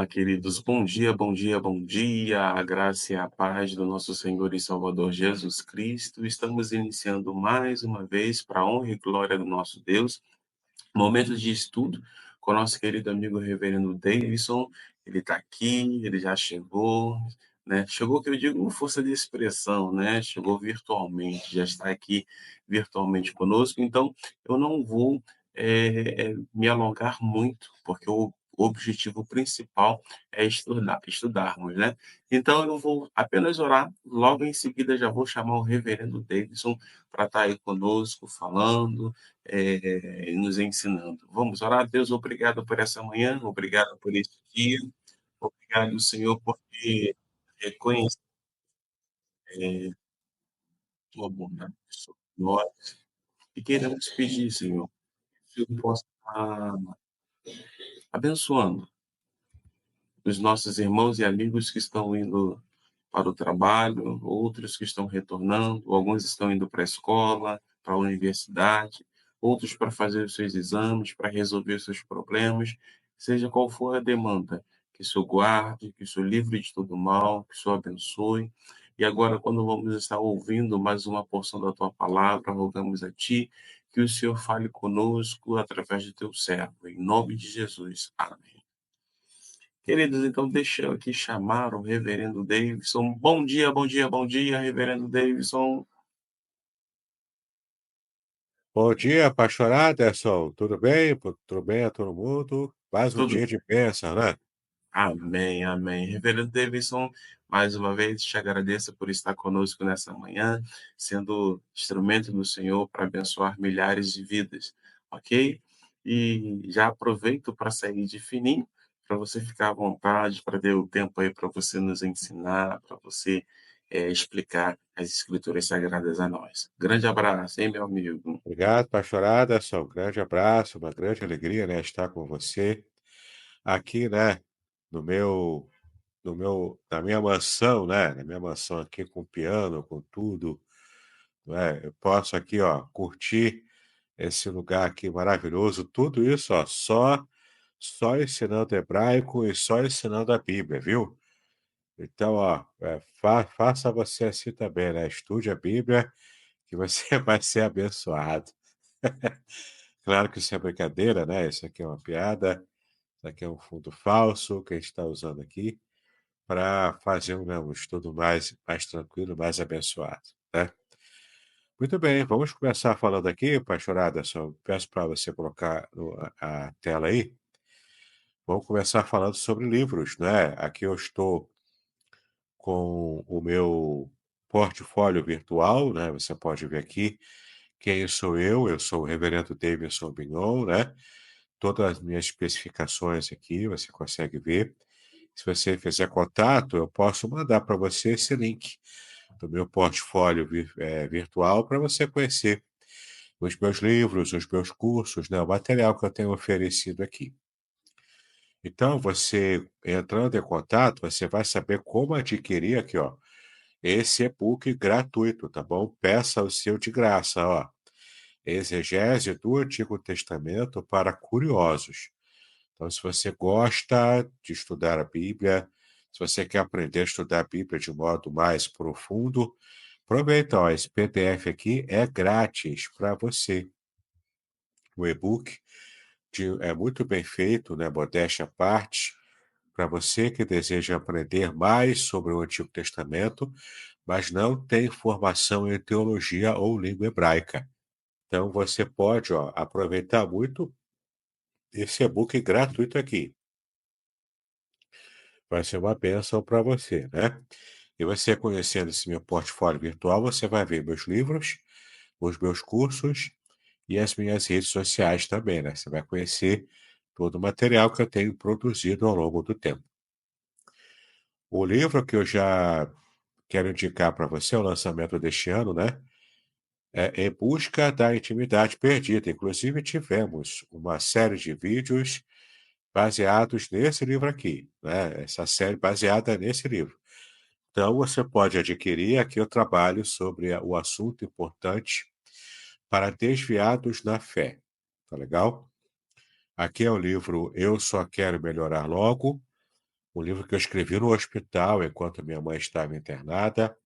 Olá, queridos. Bom dia, bom dia, bom dia. A graça e a paz do nosso Senhor e Salvador Jesus Cristo. Estamos iniciando mais uma vez, para a honra e glória do nosso Deus, momento de estudo com o nosso querido amigo Reverendo Davidson. Ele está aqui, ele já chegou, né? Chegou, que eu digo, com força de expressão, né? Chegou virtualmente, já está aqui virtualmente conosco. Então, eu não vou me alongar muito, porque o objetivo principal é estudarmos, né? Então, eu vou apenas orar, logo em seguida já vou chamar o Reverendo Davidson para estar aí conosco, falando, nos ensinando. Vamos orar. Deus, obrigado por essa manhã, obrigado por esse dia, obrigado, Senhor, porque reconhece tua bondade sobre nós e queremos pedir, Senhor, que o Senhor possa estar abençoando os nossos irmãos e amigos que estão indo para o trabalho, outros que estão retornando, alguns estão indo para a escola, para a universidade, outros para fazer os seus exames, para resolver os seus problemas, seja qual for a demanda, que o Senhor guarde, que o Senhor livre de todo mal, que o Senhor abençoe. E agora, quando vamos estar ouvindo mais uma porção da tua palavra, rogamos a ti que o Senhor fale conosco através do teu servo, em nome de Jesus. Amém. Queridos, então deixa eu aqui chamar o reverendo Davidson. Bom dia, bom dia, bom dia, reverendo Davidson. Bom dia, pastor Aderson. Tudo bem? Tudo bem a todo mundo? Mais um Tudo dia de bênção, né? Amém, amém. Reverendo Davidson, mais uma vez te agradeço por estar conosco nessa manhã, sendo instrumento do Senhor para abençoar milhares de vidas, ok? E já aproveito para sair de fininho, para você ficar à vontade, para ter o tempo aí para você nos ensinar, para você explicar as Escrituras Sagradas a nós. Grande abraço, hein, meu amigo? Obrigado, pastor Aderson. Um grande abraço, uma grande alegria, né, estar com você aqui, né, no meu, na minha mansão, né, na minha mansão aqui com piano, com tudo, né? Eu posso aqui, ó, curtir esse lugar aqui maravilhoso, tudo isso, ó, só ensinando hebraico e só ensinando a Bíblia, viu? Então, ó, faça você assim também, né? Estude a Bíblia, que você vai ser abençoado. Claro que isso é brincadeira, né? Isso aqui é uma piada, isso aqui é um fundo falso que a gente está usando aqui para fazer um estudo mais tranquilo, mais abençoado, né? Muito bem, vamos começar falando aqui, pastor Aderson. Peço para você colocar a tela aí. Vamos começar falando sobre livros, né? Aqui eu estou com o meu portfólio virtual, né? Você pode ver aqui quem sou eu sou o reverendo Davidson Bignon, né? Todas as minhas especificações aqui, você consegue ver. Se você fizer contato, eu posso mandar para você esse link do meu portfólio virtual para você conhecer os meus livros, os meus cursos, né? O material que eu tenho oferecido aqui. Então, você entrando em contato, você vai saber como adquirir aqui, ó, esse e-book gratuito, tá bom? Peça o seu de graça, ó. Exegese do Antigo Testamento para curiosos. Então, se você gosta de estudar a Bíblia, se você quer aprender a estudar a Bíblia de modo mais profundo, aproveita, ó, esse PDF aqui é grátis para você. O e-book é muito bem feito, né? Modéstia à parte, para você que deseja aprender mais sobre o Antigo Testamento, mas não tem formação em teologia ou língua hebraica. Então você pode, ó, aproveitar muito esse e-book gratuito aqui. Vai ser uma bênção para você, né? E você conhecendo esse meu portfólio virtual, você vai ver meus livros, os meus cursos e as minhas redes sociais também, né? Você vai conhecer todo o material que eu tenho produzido ao longo do tempo. O livro que eu já quero indicar para você, é o lançamento deste ano, né? É Em Busca da Intimidade Perdida. Inclusive, tivemos uma série de vídeos baseados nesse livro aqui, né? Essa série baseada nesse livro. Então, você pode adquirir. Aqui eu trabalho sobre o assunto importante para desviados na fé. Tá legal? Aqui é o livro Eu Só Quero Melhorar Logo. um livro que eu escrevi no hospital enquanto minha mãe estava internada.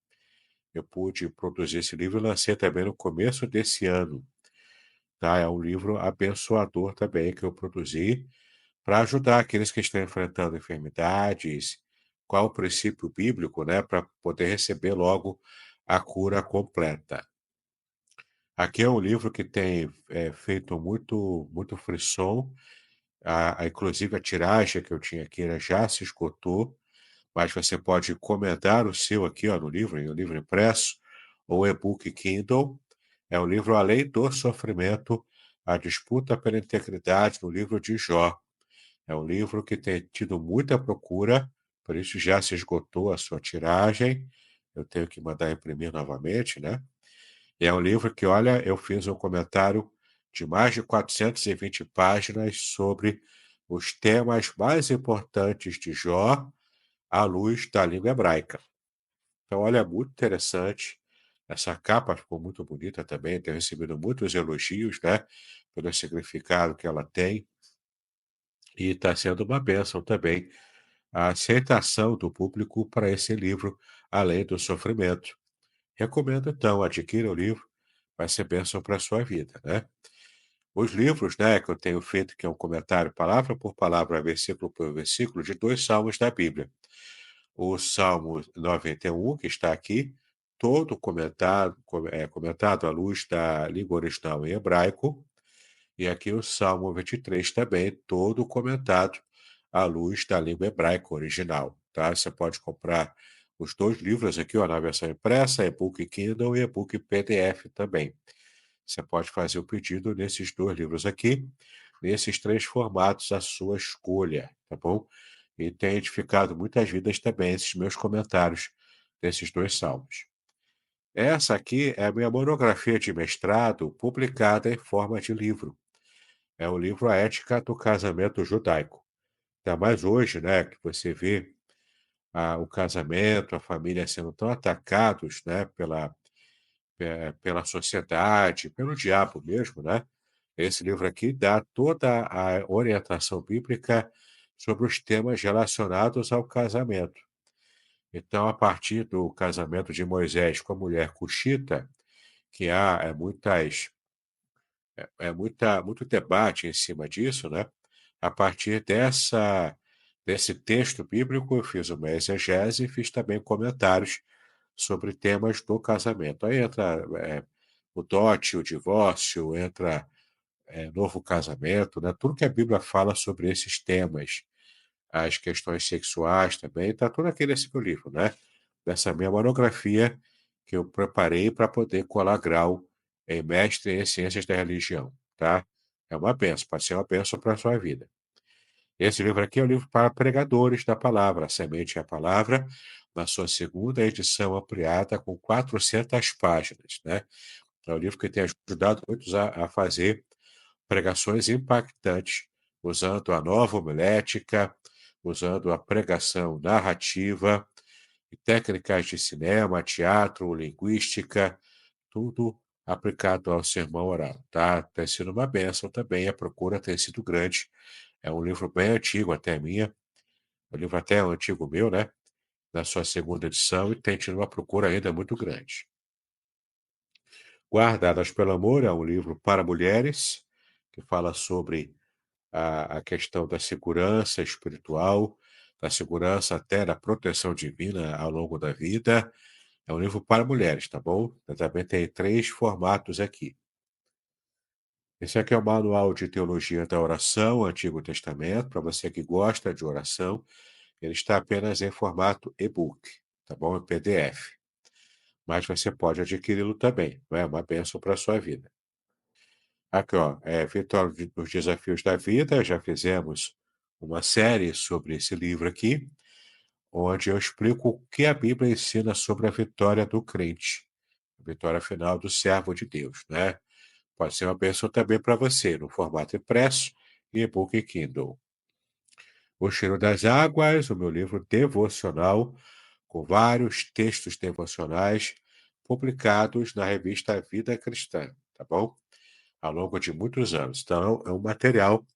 Eu pude produzir esse livro e lancei também no começo desse ano, tá? É um livro abençoador também que eu produzi para ajudar aqueles que estão enfrentando enfermidades, qual o princípio bíblico, né, para poder receber logo a cura completa. Aqui é um livro que tem feito muito frisson, inclusive a tiragem que eu tinha aqui né, já se esgotou, mas você pode comentar o seu aqui ó, no livro, em um livro impresso, ou e-book Kindle. É um livro Além do Sofrimento, a disputa pela integridade no livro de Jó. É um livro que tem tido muita procura, por isso já se esgotou a sua tiragem. Eu tenho que mandar imprimir novamente, né? E é um livro que, olha, eu fiz um comentário de mais de 420 páginas sobre os temas mais importantes de Jó à luz da língua hebraica. Então, olha, é muito interessante. Essa capa ficou muito bonita também, tenho recebido muitos elogios, né, pelo significado que ela tem, e está sendo uma bênção também a aceitação do público para esse livro, Além do Sofrimento. Recomendo, então, adquira o livro, vai ser bênção para a sua vida, né? Os livros, né, que eu tenho feito, que é um comentário palavra por palavra, versículo por versículo, de 2 salmos da Bíblia. O Salmo 91, que está aqui, todo comentado à luz da língua original em hebraico, e aqui o Salmo 23 também, todo comentado à luz da língua hebraica original, tá? Você pode comprar os 2 livros aqui, ó, na versão impressa, e-book Kindle e e-book PDF também. Você pode fazer o pedido nesses 2 livros aqui, nesses 3 formatos, à sua escolha, tá bom? E tem edificado muitas vidas também, esses meus comentários desses 2 salmos. Essa aqui é a minha monografia de mestrado publicada em forma de livro. É o livro A Ética do Casamento Judaico. Ainda mais hoje, né, que você vê o casamento, a família sendo tão atacados, né, pela sociedade, pelo diabo mesmo, né? Esse livro aqui dá toda a orientação bíblica sobre os temas relacionados ao casamento. Então, a partir do casamento de Moisés com a mulher cuxita, que há muito debate em cima disso, né? A partir desse texto bíblico, eu fiz uma exegese e fiz também comentários sobre temas do casamento. Aí entra o dote, o divórcio, entra novo casamento, né? Tudo que a Bíblia fala sobre esses temas, as questões sexuais também, está tudo aqui nesse meu livro, né? Dessa minha monografia que eu preparei para poder colar grau em mestre em ciências da religião, tá? É uma benção, pode ser uma benção para a sua vida. Esse livro aqui é um livro para pregadores da palavra, A Semente é a Palavra, na sua segunda edição ampliada com 400 páginas, né? É um livro que tem ajudado muitos a fazer pregações impactantes, usando a nova homilética, usando a pregação narrativa, e técnicas de cinema, teatro, linguística, tudo aplicado ao sermão oral, tá? Tem sido uma bênção também, a procura tem sido grande. É um livro bem antigo, até minha, um livro até antigo meu, né? Na sua segunda edição, e tem tido uma procura ainda muito grande. Guardadas pelo Amor é um livro para mulheres, que fala sobre a questão da segurança espiritual, da segurança até da proteção divina ao longo da vida. É um livro para mulheres, tá bom? Eu também tem 3 formatos aqui. Esse aqui é o Manual de Teologia da Oração, Antigo Testamento, para você que gosta de oração. Ele está apenas em formato e-book, tá bom? Em PDF. Mas você pode adquiri-lo também, não é? Uma bênção para a sua vida. Aqui, ó, Vitória nos Desafios da Vida, já fizemos uma série sobre esse livro aqui, onde eu explico o que a Bíblia ensina sobre a vitória do crente, a vitória final do servo de Deus, né? Pode ser uma bênção também para você, no formato impresso e e-book e Kindle. O Cheiro das Águas, o meu livro devocional, com vários textos devocionais publicados na revista Vida Cristã, tá bom? Ao longo de muitos anos. Então, é um material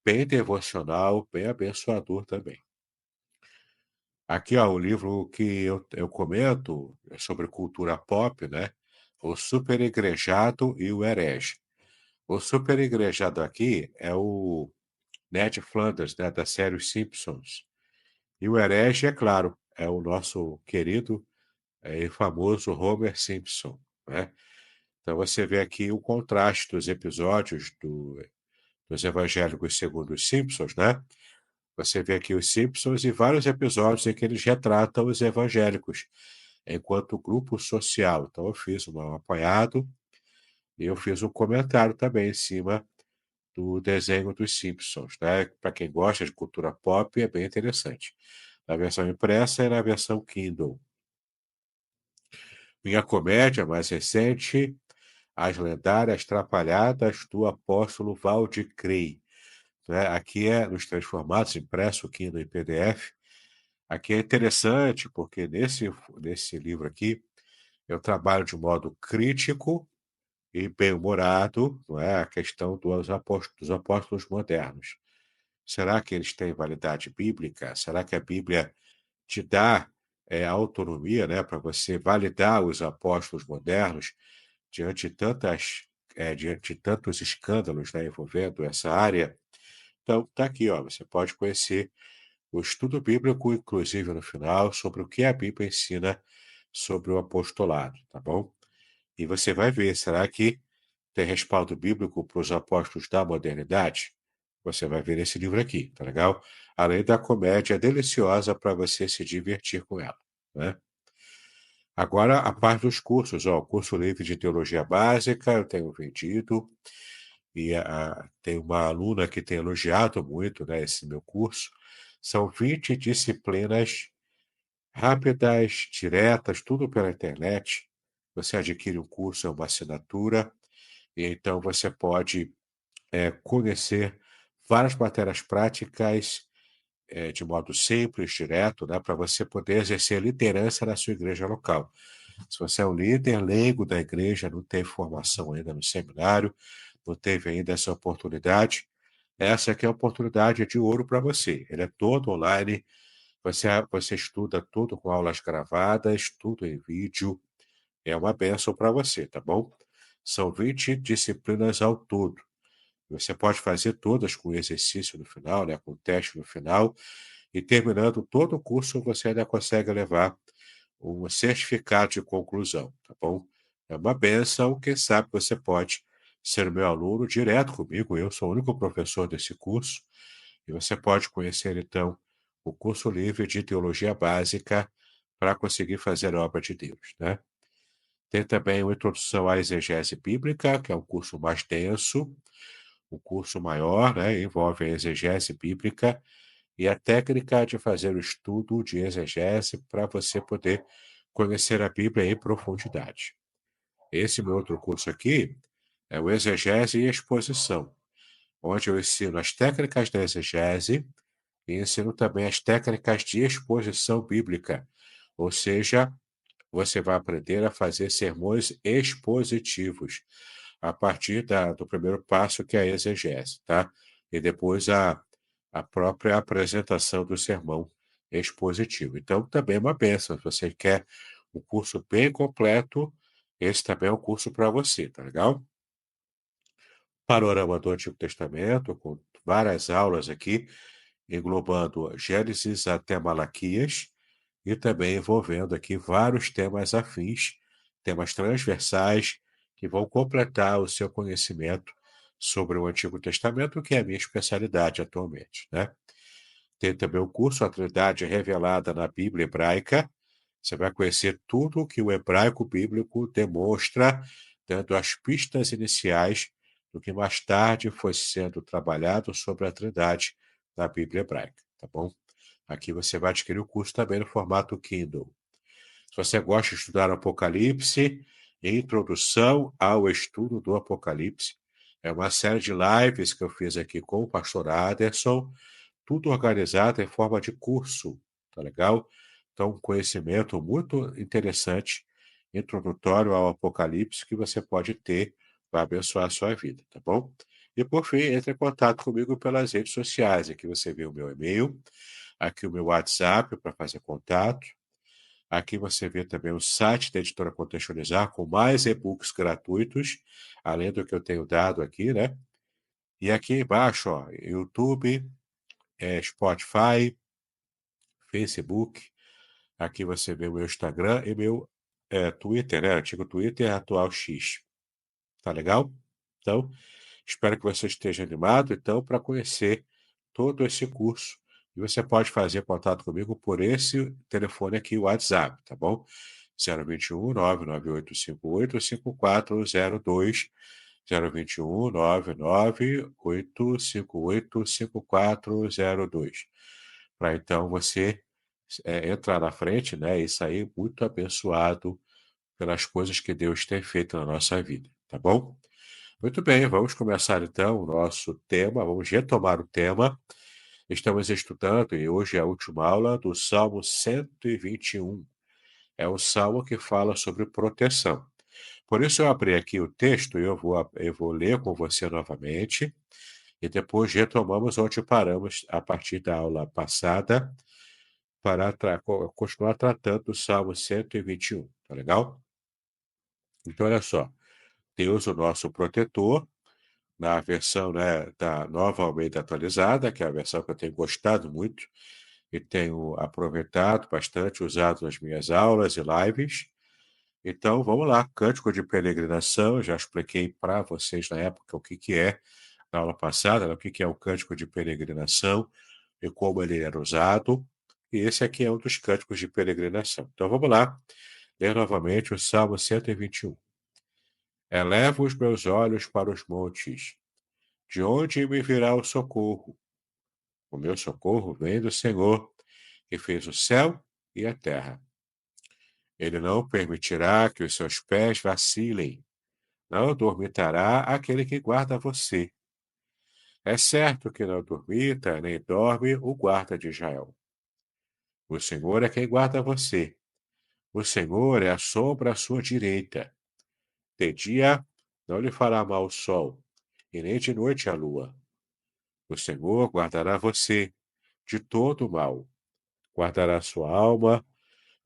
bem devocional, bem abençoador também. Aqui, ó, o livro que eu comento é sobre cultura pop, né? O Super Igrejado e o Herege. O Super Igrejado aqui é o Ned Flanders, né, da série Os Simpsons. E o Herege, é claro, é o nosso querido e famoso Homer Simpson, né? Então você vê aqui o contraste dos episódios dos evangélicos segundo os Simpsons, né? Você vê aqui os Simpsons e vários episódios em que eles retratam os evangélicos enquanto grupo social. Então eu fiz um apanhado e eu fiz um comentário também em cima do desenho dos Simpsons, né? Para quem gosta de cultura pop, é bem interessante. Na versão impressa e na versão Kindle. Minha comédia mais recente, As Lendárias Trapalhadas do Apóstolo Valdicrey. Né? Aqui é nos transformados, impresso, Kindle e PDF. Aqui é interessante porque nesse livro aqui eu trabalho de modo crítico e bem-humorado, não é, a questão dos apóstolos modernos. Será que eles têm validade bíblica? Será que a Bíblia te dá autonomia, né, para você validar os apóstolos modernos diante de diante de tantos escândalos, né, envolvendo essa área? Então, está aqui, ó, você pode conhecer o estudo bíblico, inclusive no final, sobre o que a Bíblia ensina sobre o apostolado, tá bom? E você vai ver, será que tem respaldo bíblico para os apóstolos da modernidade? Você vai ver nesse livro aqui, tá legal? Além da comédia deliciosa para você se divertir com ela, né? Agora, a parte dos cursos, ó, o curso livre de teologia básica, eu tenho vendido, e tem uma aluna que tem elogiado muito, né, esse meu curso. São 20 disciplinas rápidas, diretas, tudo pela internet. Você adquire um curso, é uma assinatura, e então você pode conhecer várias matérias práticas de modo simples, direto, né, para você poder exercer liderança na sua igreja local. Se você é um líder leigo da igreja, não teve formação ainda no seminário, não teve ainda essa oportunidade, essa aqui é a oportunidade de ouro para você. Ele é todo online, você estuda tudo com aulas gravadas, tudo em vídeo. É uma bênção para você, tá bom? São 20 disciplinas ao todo. Você pode fazer todas com exercício no final, né, com teste no final, e terminando todo o curso, você ainda consegue levar um certificado de conclusão, tá bom? É uma benção, quem sabe você pode ser meu aluno direto comigo, eu sou o único professor desse curso, e você pode conhecer, então, o curso livre de Teologia Básica para conseguir fazer a obra de Deus, né? Tem também uma Introdução à Exegese Bíblica, que é um curso mais denso, um curso maior, né? Envolve a exegese bíblica e a técnica de fazer o estudo de exegese para você poder conhecer a Bíblia em profundidade. Esse meu outro curso aqui é o Exegese e Exposição, onde eu ensino as técnicas da exegese e ensino também as técnicas de exposição bíblica, ou seja, você vai aprender a fazer sermões expositivos a partir do primeiro passo, que é a exegese, tá? E depois a própria apresentação do sermão expositivo. Então, também é uma bênção. Se você quer um curso bem completo, esse também é um curso para você, tá legal? Panorama do Antigo Testamento, com várias aulas aqui, englobando Gênesis até Malaquias, e também envolvendo aqui vários temas afins, temas transversais, que vão completar o seu conhecimento sobre o Antigo Testamento, que é a minha especialidade atualmente, né? Tem também o curso A Trindade Revelada na Bíblia Hebraica. Você vai conhecer tudo o que o hebraico bíblico demonstra, dando as pistas iniciais do que mais tarde foi sendo trabalhado sobre a Trindade na Bíblia Hebraica, tá bom? Aqui você vai adquirir o curso também no formato Kindle. Se você gosta de estudar o Apocalipse, Introdução ao Estudo do Apocalipse, é uma série de lives que eu fiz aqui com o pastor Aderson, tudo organizado em forma de curso, tá legal? Então, um conhecimento muito interessante, introdutório ao Apocalipse, que você pode ter para abençoar a sua vida, tá bom? E, por fim, entre em contato comigo pelas redes sociais. Aqui você vê o meu e-mail, aqui o meu WhatsApp para fazer contato. Aqui você vê também o site da Editora Contextualizar com mais e-books gratuitos, além do que eu tenho dado aqui, né? E aqui embaixo, ó, YouTube, Spotify, Facebook. Aqui você vê o meu Instagram e meu Twitter, né? Antigo Twitter, atual X. Tá legal? Então, espero que você esteja animado, então, para conhecer todo esse curso. E você pode fazer contato comigo por esse telefone aqui, o WhatsApp, tá bom? 021 99858 5402, 021 99858 5402. Para então você entrar na frente, né, e sair muito abençoado pelas coisas que Deus tem feito na nossa vida, tá bom? Muito bem, vamos começar então o nosso tema, vamos retomar o tema. Estamos estudando, e hoje é a última aula, do Salmo 121. É o salmo que fala sobre proteção. Por isso eu abri aqui o texto e eu vou ler com você novamente, e depois retomamos onde paramos a partir da aula passada, para continuar tratando do Salmo 121, tá legal? Então, olha só. Deus, o nosso protetor, na versão, né, da Nova Almeida Atualizada, que é a versão que eu tenho gostado muito e tenho aproveitado bastante, usado nas minhas aulas e lives. Então, vamos lá, Cântico de Peregrinação, eu já expliquei para vocês na época o que que é, na aula passada, né, o que que é o Cântico de Peregrinação e como ele era usado. E esse aqui é um dos cânticos de peregrinação. Então, vamos lá, ler novamente o Salmo 121. Elevo os meus olhos para os montes. De onde me virá o socorro? O meu socorro vem do Senhor, que fez o céu e a terra. Ele não permitirá que os seus pés vacilem. Não dormitará aquele que guarda você. É certo que não dormita nem dorme o guarda de Israel. O Senhor é quem guarda você. O Senhor é a sombra à sua direita. De dia não lhe fará mal o sol, e nem de noite a lua. O Senhor guardará você de todo o mal. Guardará sua alma,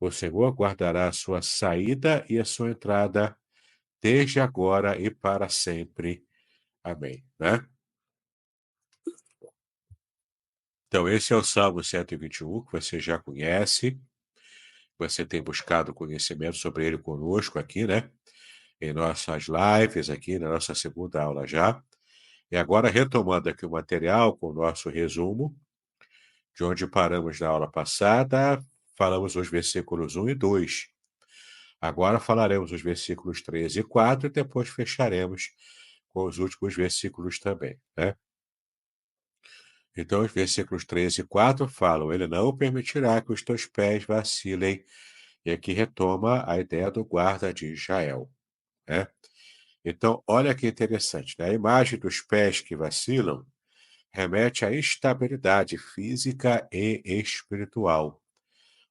o Senhor guardará a sua saída e a sua entrada, desde agora e para sempre. Amém. Né? Então, esse é o Salmo 121, que você já conhece. Você tem buscado conhecimento sobre ele conosco aqui, né? Em nossas lives, aqui na nossa segunda aula já. E agora, retomando aqui o material com o nosso resumo, de onde paramos na aula passada, falamos os versículos 1 e 2. Agora falaremos os versículos 3 e 4 e depois fecharemos com os últimos versículos também, né? Então, os versículos 3 e 4 falam: Ele não permitirá que os teus pés vacilem. E aqui retoma a ideia do guarda de Israel, né? Então, olha que interessante, né? A imagem dos pés que vacilam remete à instabilidade física e espiritual.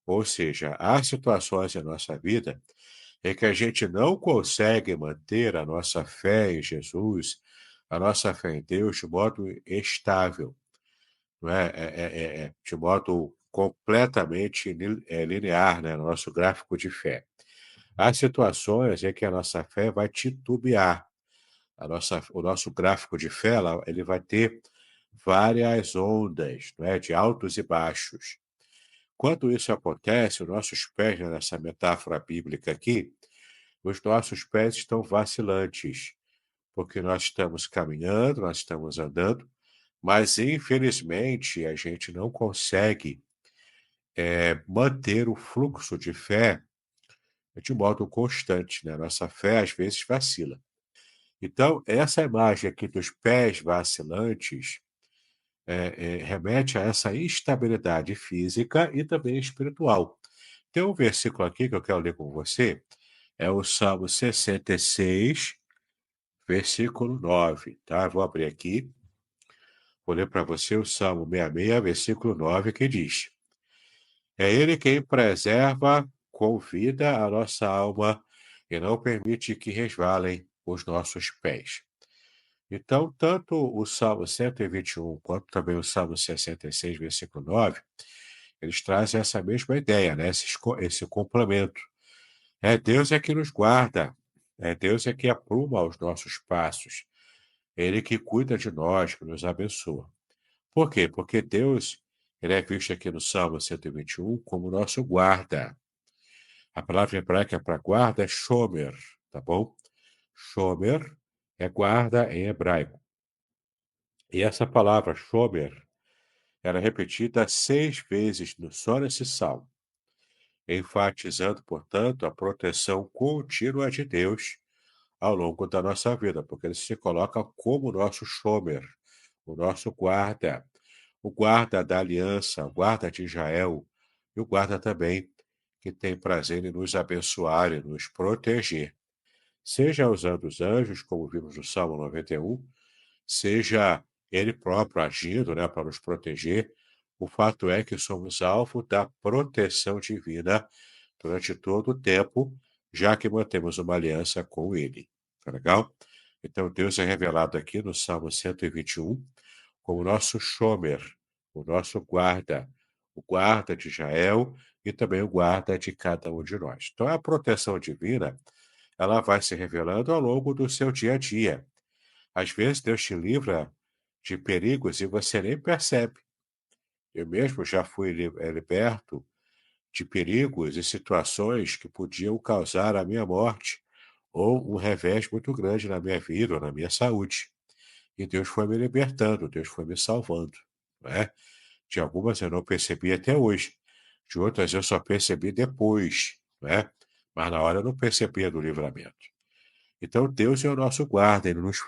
Ou seja, há situações em nossa vida em que a gente não consegue manter a nossa fé em Jesus, a nossa fé em Deus de modo estável, não é? De modo completamente linear, né? No nosso gráfico de fé. Há situações em que a nossa fé vai titubear. O nosso gráfico de fé, ele vai ter várias ondas, não é? De altos e baixos. Quando isso acontece, os nossos pés, né, nessa metáfora bíblica aqui, os nossos pés estão vacilantes, porque nós estamos caminhando, nós estamos andando, mas infelizmente a gente não consegue manter o fluxo de fé de modo constante, né? Nossa fé às vezes vacila. Então, essa imagem aqui dos pés vacilantes remete a essa instabilidade física e também espiritual. Tem um versículo aqui que eu quero ler com você, é o Salmo 66, versículo 9, tá? Vou abrir aqui, vou ler para você o Salmo 66, versículo 9, que diz: É Ele quem preserva com vida a nossa alma e não permite que resvalem os nossos pés. Então, tanto o Salmo 121 quanto também o Salmo 66, versículo 9, eles trazem essa mesma ideia, né? Esse complemento. É Deus é que nos guarda, é Deus é que apruma os nossos passos, Ele que cuida de nós, que nos abençoa. Por quê? Porque Deus, ele é visto aqui no Salmo 121 como nosso guarda. A palavra hebraica para guarda é shomer, tá bom? Shomer é guarda em hebraico. E essa palavra shomer era repetida 6 vezes só nesse salmo, enfatizando, portanto, a proteção contínua de Deus ao longo da nossa vida, porque ele se coloca como nosso shomer, o nosso guarda, o guarda da aliança, o guarda de Israel, e o guarda também que tem prazer em nos abençoar e nos proteger. Seja usando os anjos, como vimos no Salmo 91, seja ele próprio agindo, né, para nos proteger, o fato é que somos alvo da proteção divina durante todo o tempo, já que mantemos uma aliança com ele. Tá legal? Então, Deus é revelado aqui no Salmo 121 como nosso shomer, o nosso guarda, o guarda de Israel e também o guarda de cada um de nós. Então, a proteção divina, ela vai se revelando ao longo do seu dia a dia. Às vezes, Deus te livra de perigos e você nem percebe. Eu mesmo já fui liberto de perigos e situações que podiam causar a minha morte ou um revés muito grande na minha vida ou na minha saúde. E Deus foi me libertando, Deus foi me salvando, né? De algumas eu não percebi até hoje, de outras eu só percebi depois, né? Mas na hora eu não percebia do livramento. Então Deus é o nosso guarda, ele nos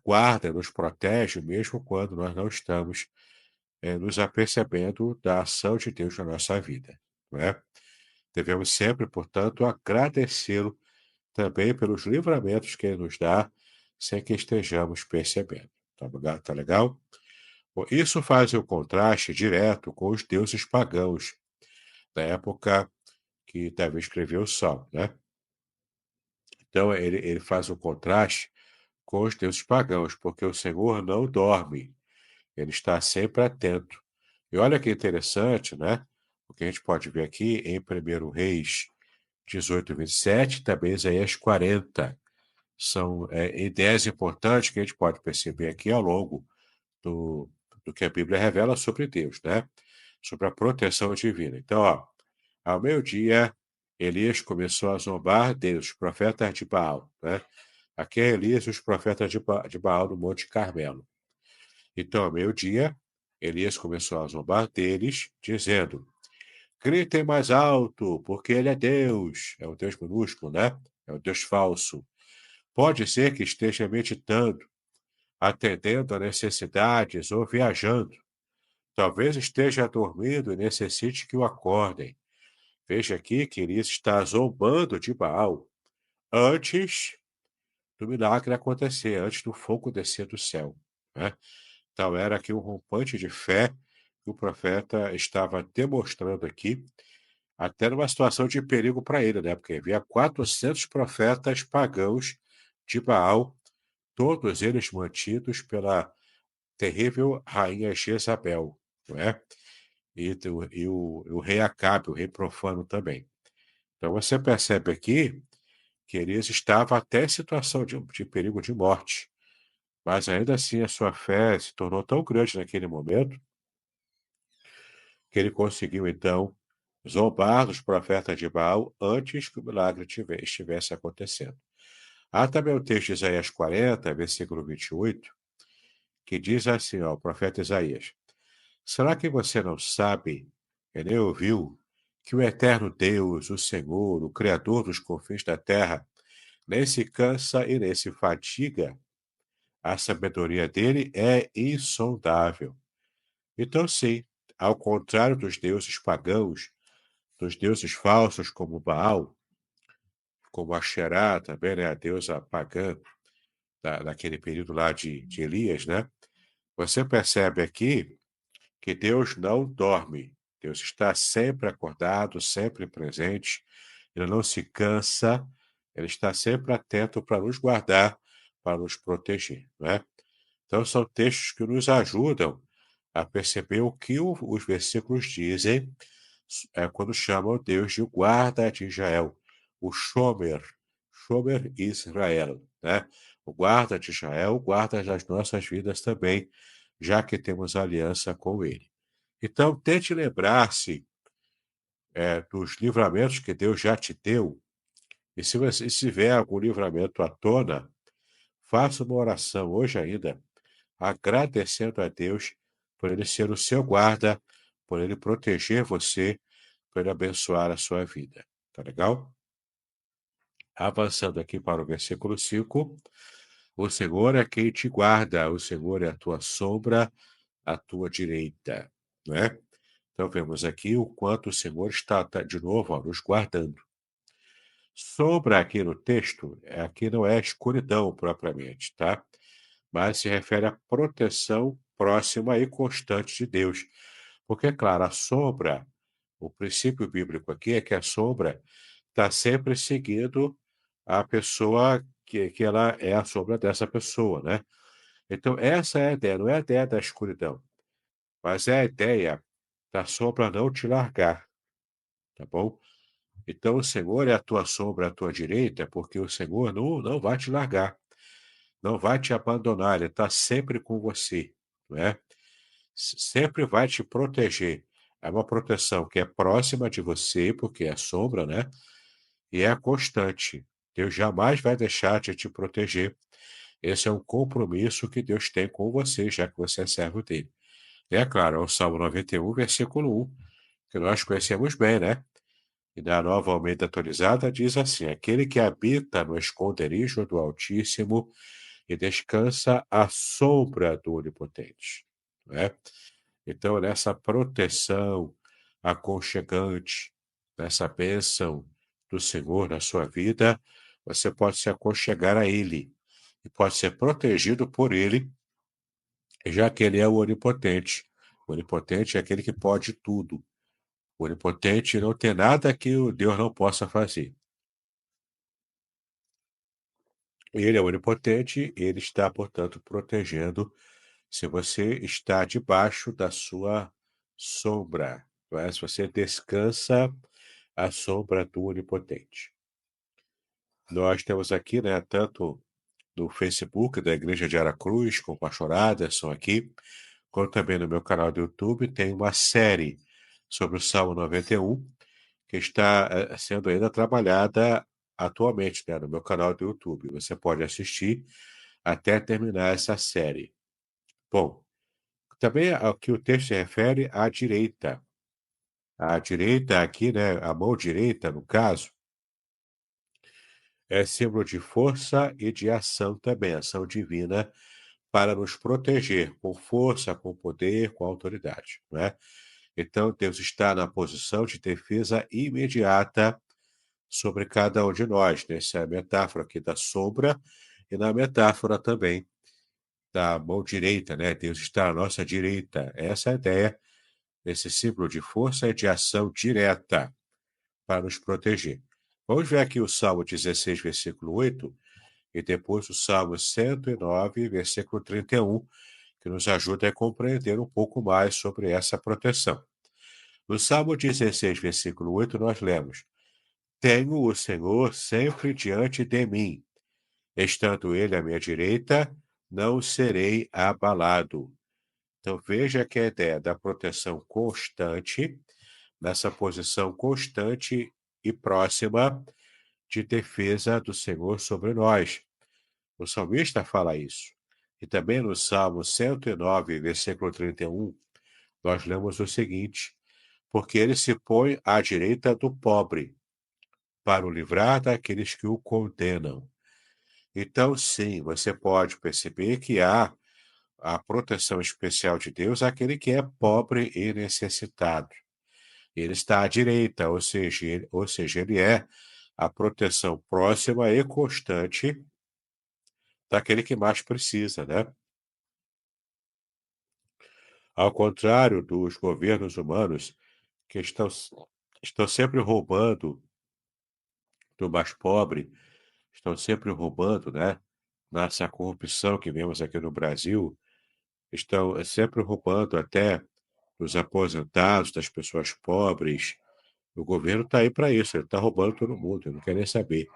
guarda, nos protege, mesmo quando nós não estamos nos apercebendo da ação de Deus na nossa vida, não é? Devemos sempre, portanto, agradecê-lo também pelos livramentos que ele nos dá, sem que estejamos percebendo. Tá legal? Bom, isso faz o contraste direto com os deuses pagãos da época que Davi escreveu o Salmo, né? Então, ele faz o contraste com os deuses pagãos, porque o Senhor não dorme, ele está sempre atento. E olha que interessante, né? O que a gente pode ver aqui em 1 Reis 18, 27, também Isaías 40. São ideias importantes que a gente pode perceber aqui ao longo do, do que a Bíblia revela sobre Deus, né? Sobre a proteção divina. Então, ó, ao meio-dia, Elias começou a zombar deles, os profetas de Baal, né? Aqui é Elias e os profetas de Baal no Monte Carmelo. Então, ao meio-dia, Elias começou a zombar deles, dizendo: gritem mais alto, porque ele é Deus. É um Deus minúsculo, né? É um Deus falso. Pode ser que esteja meditando, atendendo a necessidades ou viajando. Talvez esteja dormindo e necessite que o acordem. Veja aqui que Elias está zombando de Baal antes do milagre acontecer, antes do fogo descer do céu, né? Então, era aqui um rompante de fé que o profeta estava demonstrando aqui, até numa situação de perigo para ele, né? Porque havia 400 profetas pagãos de Baal, todos eles mantidos pela terrível rainha Jezabel, não é? E o rei Acabe, o rei profano também. Então, você percebe aqui que Elias estava até em situação de perigo de morte, mas ainda assim a sua fé se tornou tão grande naquele momento que ele conseguiu, então, zombar dos profetas de Baal antes que o milagre estivesse acontecendo. Há também o texto de Isaías 40, versículo 28, que diz assim, ó, o profeta Isaías: será que você não sabe, e nem ouviu, que o eterno Deus, o Senhor, o Criador dos confins da terra, nem se cansa e nem se fatiga? A sabedoria dele é insondável. Então, sim, ao contrário dos deuses pagãos, dos deuses falsos como Baal, como Asherá, também, né, a deusa pagã daquele período lá de Elias, né? Você percebe aqui que Deus não dorme. Deus está sempre acordado, sempre presente. Ele não se cansa. Ele está sempre atento para nos guardar, para nos proteger, não é? Então, são textos que nos ajudam a perceber o que os versículos dizem quando chamam Deus de guarda de Israel, o Shomer, Shomer Israel, né? O guarda de Israel, o guarda das nossas vidas também, já que temos aliança com ele. Então, tente lembrar-se dos livramentos que Deus já te deu, e se você tiver algum livramento à tona, faça uma oração hoje ainda, agradecendo a Deus por ele ser o seu guarda, por ele proteger você, por ele abençoar a sua vida. Tá legal? Avançando aqui para o versículo 5. O Senhor é quem te guarda, o Senhor é a tua sombra, à tua direita. Né? Então vemos aqui o quanto o Senhor está de novo nos guardando. Sombra aqui no texto, aqui não é escuridão propriamente, tá? Mas se refere à proteção próxima e constante de Deus. Porque, é claro, a sombra, o princípio bíblico aqui é que a sombra está sempre seguindo a pessoa que ela é a sombra dessa pessoa, né? Então, essa é a ideia, não é a ideia da escuridão, mas é a ideia da sombra não te largar, tá bom? Então, o Senhor é a tua sombra à tua direita, porque o Senhor não vai te largar, não vai te abandonar, Ele está sempre com você, não é? Sempre vai te proteger. É uma proteção que é próxima de você, porque é sombra, né? E é constante. Deus jamais vai deixar de te proteger. Esse é um compromisso que Deus tem com você, já que você é servo dele. E é claro, é o Salmo 91, versículo 1, que nós conhecemos bem, né? E na Nova Almeida Atualizada diz assim: aquele que habita no esconderijo do Altíssimo e descansa à sombra do Onipotente. Né? Então, nessa proteção aconchegante, nessa bênção do Senhor na sua vida, você pode se aconchegar a Ele e pode ser protegido por Ele, já que Ele é o Onipotente. O Onipotente é aquele que pode tudo. O Onipotente não tem nada que o Deus não possa fazer. Ele é onipotente, ele está, portanto, protegendo se você está debaixo da sua sombra, não é? Se você descansa à sombra do onipotente. Nós temos aqui, né, tanto no Facebook da Igreja de Aracruz, com o pastor Aderson aqui, como também no meu canal do YouTube, tem uma série sobre o Salmo 91, que está sendo ainda trabalhada atualmente, né, no meu canal do YouTube. Você pode assistir até terminar essa série. Bom, também ao que o texto se refere à direita. A direita aqui, né, a mão direita, no caso, é símbolo de força e de ação também, ação divina para nos proteger com força, com poder, com autoridade, né? Então, Deus está na posição de defesa imediata sobre cada um de nós. Nessa metáfora aqui da sombra e na metáfora também da mão direita, né? Deus está à nossa direita. Essa é a ideia desse símbolo de força e de ação direta para nos proteger. Vamos ver aqui o Salmo 16, versículo 8, e depois o Salmo 109, versículo 31, que nos ajuda a compreender um pouco mais sobre essa proteção. No Salmo 16, versículo 8, nós lemos: tenho o Senhor sempre diante de mim. Estando ele à minha direita, não serei abalado. Então veja que a ideia da proteção constante, nessa posição constante e próxima de defesa do Senhor sobre nós. O salmista fala isso. E também no Salmo 109, versículo 31, nós lemos o seguinte: porque ele se põe à direita do pobre, para o livrar daqueles que o condenam. Então, sim, você pode perceber que há a proteção especial de Deus àquele que é pobre e necessitado. Ele está à direita, ou seja, ele é a proteção próxima e constante daquele que mais precisa, né? Ao contrário dos governos humanos que estão sempre roubando do mais pobre, estão sempre roubando, né? Nessa corrupção que vemos aqui no Brasil, estão sempre roubando até dos aposentados, das pessoas pobres. O governo está aí para isso, ele está roubando todo mundo, ele não quer nem saber.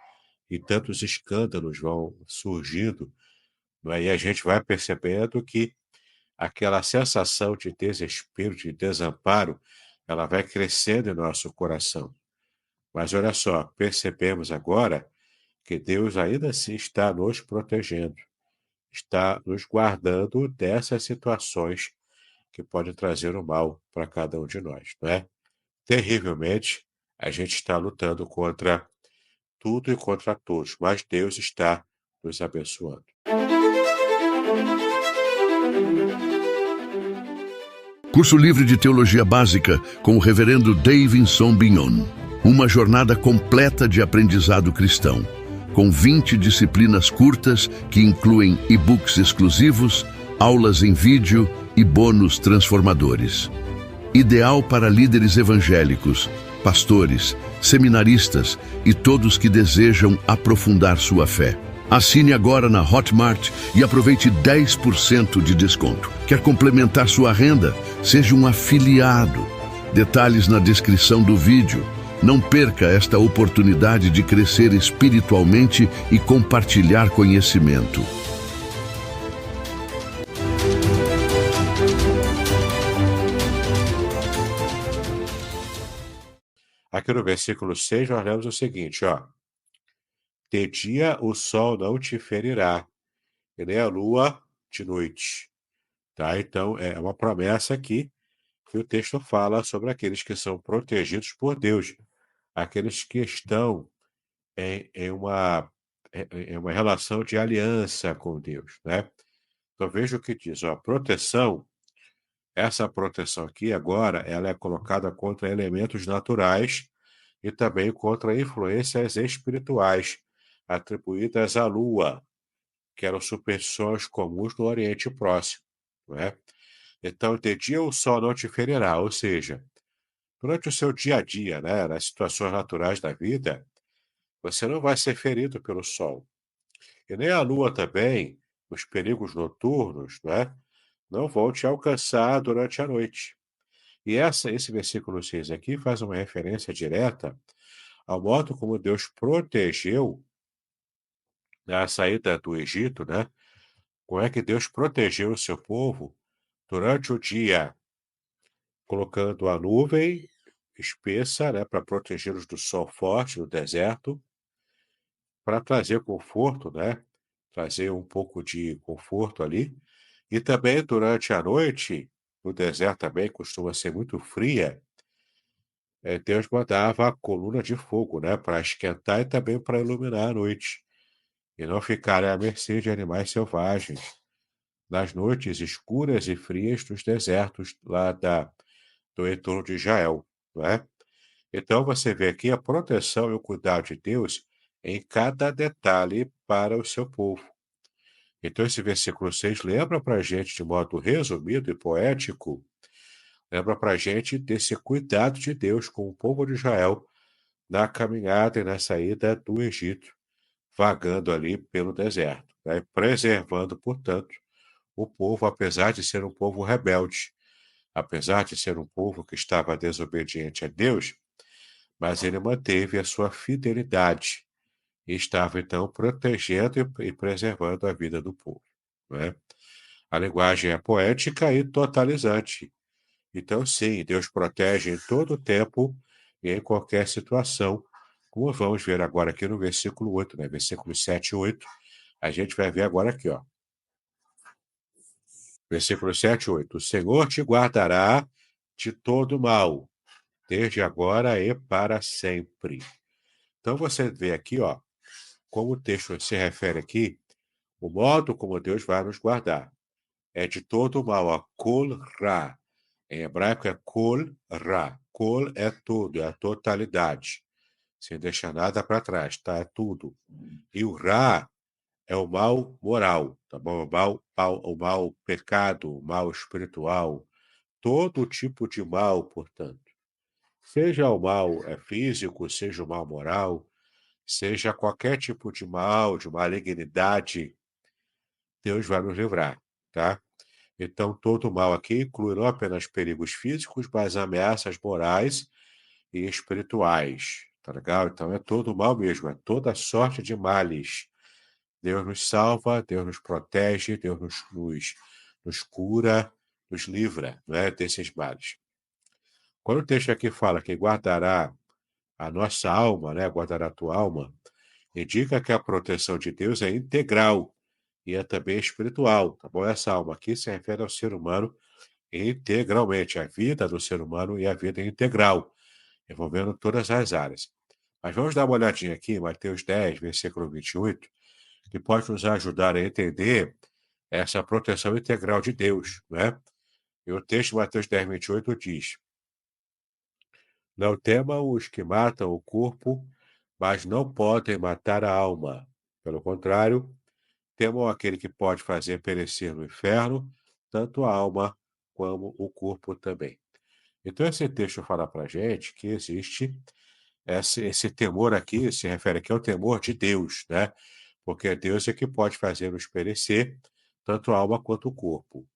E tantos escândalos vão surgindo, não é? E a gente vai percebendo que aquela sensação de desespero, de desamparo, ela vai crescendo em nosso coração. Mas olha só, percebemos agora que Deus ainda assim está nos protegendo, está nos guardando dessas situações que podem trazer o mal para cada um de nós, não é? Terrivelmente, a gente está lutando contra tudo e contra todos, mas Deus está nos abençoando. Curso livre de Teologia Básica com o Reverendo Davidson Bignon. Uma jornada completa de aprendizado cristão, com 20 disciplinas curtas que incluem e-books exclusivos, aulas em vídeo e bônus transformadores. Ideal para líderes evangélicos, pastores, seminaristas e todos que desejam aprofundar sua fé. Assine agora na Hotmart e aproveite 10% de desconto. Quer complementar sua renda? Seja um afiliado. Detalhes na descrição do vídeo. Não perca esta oportunidade de crescer espiritualmente e compartilhar conhecimento. Aqui no versículo 6 nós lemos o seguinte, ó. De dia o sol não te ferirá, e nem a lua de noite. Tá? Então, é uma promessa aqui que o texto fala sobre aqueles que são protegidos por Deus, aqueles que estão em uma relação de aliança com Deus, né? Então, veja o que diz, ó, proteção, essa proteção aqui agora, ela é colocada contra elementos naturais e também contra influências espirituais atribuídas à lua, que eram superstições comuns no Oriente Próximo, não é? Então, de dia o sol não te ferirá, ou seja, durante o seu dia a dia, né, nas situações naturais da vida, você não vai ser ferido pelo sol. E nem a lua também, os perigos noturnos, né, não vão te alcançar durante a noite. E esse versículo 6 aqui faz uma referência direta ao modo como Deus protegeu a saída do Egito, né? Como é que Deus protegeu o seu povo durante o dia, colocando a nuvem espessa, né, para protegê-los do sol forte no deserto, para trazer conforto, né? Trazer um pouco de conforto ali. E também durante a noite, no deserto também costuma ser muito fria, Deus mandava a coluna de fogo, né, para esquentar e também para iluminar a noite, e não ficar à mercê de animais selvagens nas noites escuras e frias dos desertos lá do entorno de Israel, não é? Então você vê aqui a proteção e o cuidado de Deus em cada detalhe para o seu povo. Então esse versículo 6 lembra para a gente, de modo resumido e poético, lembra para a gente desse cuidado de Deus com o povo de Israel na caminhada e na saída do Egito, vagando ali pelo deserto, né? Preservando, portanto, o povo, apesar de ser um povo rebelde, apesar de ser um povo que estava desobediente a Deus, mas ele manteve a sua fidelidade e estava, então, protegendo e preservando a vida do povo, né? A linguagem é poética e totalizante. Então, sim, Deus protege em todo o tempo e em qualquer situação, como vamos ver agora aqui no versículo 8, né? Versículos 7 e 8, a gente vai ver agora aqui, ó. Versículo 7 e 8. O Senhor te guardará de todo mal, desde agora e para sempre. Então você vê aqui, ó, como o texto se refere aqui, o modo como Deus vai nos guardar. É de todo mal, ó, kol ra. Em hebraico é kol ra. Kol é tudo, é a totalidade, sem deixar nada para trás, tá? É tudo. E o ra é o mal moral, tá bom? O mal pecado, o mal espiritual, todo tipo de mal, portanto. Seja o mal físico, seja o mal moral, seja qualquer tipo de mal, de malignidade, Deus vai nos livrar, tá? Então, todo mal aqui inclui não apenas perigos físicos, mas ameaças morais e espirituais, tá legal? Então, é todo mal mesmo, é toda sorte de males. Deus nos salva, Deus nos protege, Deus nos cura, nos livra, né, desses males. Quando o texto aqui fala que guardará a nossa alma, né, guardará a tua alma, indica que a proteção de Deus é integral e é também espiritual, tá bom? Essa alma aqui se refere ao ser humano integralmente, a vida do ser humano e a vida integral, envolvendo todas as áreas. Mas vamos dar uma olhadinha aqui em Mateus 10, versículo 28, que pode nos ajudar a entender essa proteção integral de Deus, né? E o texto de Mateus 10, 28 diz: Não temam os que matam o corpo, mas não podem matar a alma. Pelo contrário, temam aquele que pode fazer perecer no inferno, tanto a alma como o corpo também. Então, esse texto fala para a gente que existe esse temor aqui, se refere aqui ao temor de Deus, né? Porque Deus é que pode fazer nos perecer, tanto a alma quanto o corpo.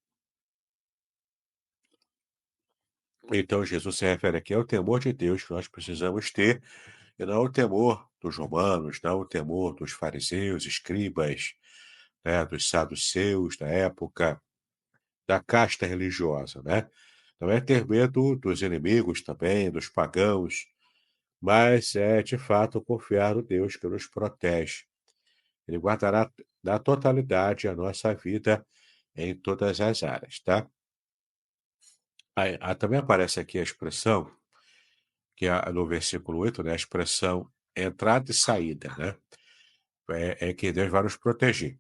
Então, Jesus se refere aqui ao temor de Deus que nós precisamos ter, e não o temor dos romanos, não o temor dos fariseus, escribas, né, dos saduceus da época, da casta religiosa, né? Não é ter medo dos inimigos também, dos pagãos, mas é, de fato, confiar no Deus que nos protege. Ele guardará na totalidade a nossa vida em todas as áreas, tá? Também aparece aqui a expressão, que é no versículo 8, né? A expressão entrada e saída, né? É que Deus vai nos proteger.